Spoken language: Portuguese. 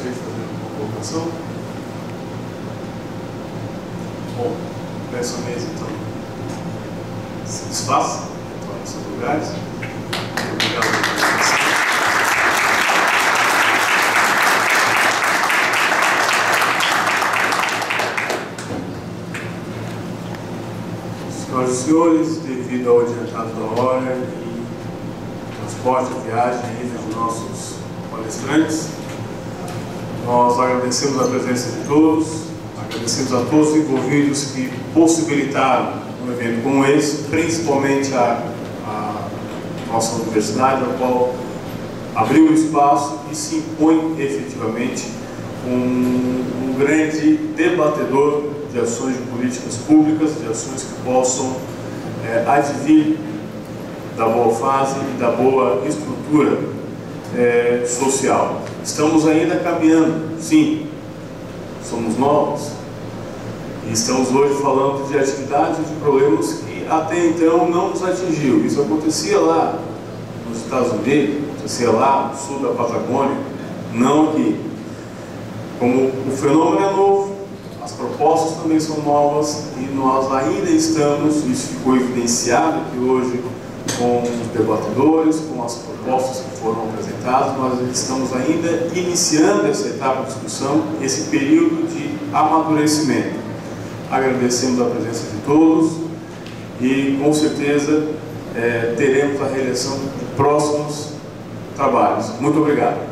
gostaria de fazer uma colocação? Bom, peço a mesa então se desfaça, tome seus lugares. Muito obrigado pela apresentação. Senhoras e senhores, devido ao adiantado da hora e transporte, a viagem de nossos palestrantes, nós agradecemos a presença de todos, agradecemos a todos os envolvidos que possibilitaram um evento como esse, principalmente a nossa universidade, a qual abriu o espaço e se impõe efetivamente um grande debatedor de ações de políticas públicas, de ações que possam advir da boa fase e da boa estrutura social. Estamos ainda caminhando, sim, somos novos e estamos hoje falando de atividades e de problemas que até então não nos atingiu. Isso acontecia lá nos Estados Unidos, acontecia lá no sul da Patagônia, não aqui. Como o fenômeno é novo, as propostas também são novas e nós ainda estamos, isso ficou evidenciado aqui hoje com os debatedores, com as propostas que foram apresentadas, nós estamos ainda iniciando essa etapa de discussão, esse período de amadurecimento. Agradecemos a presença de todos e com certeza teremos a realização de próximos trabalhos. Muito obrigado.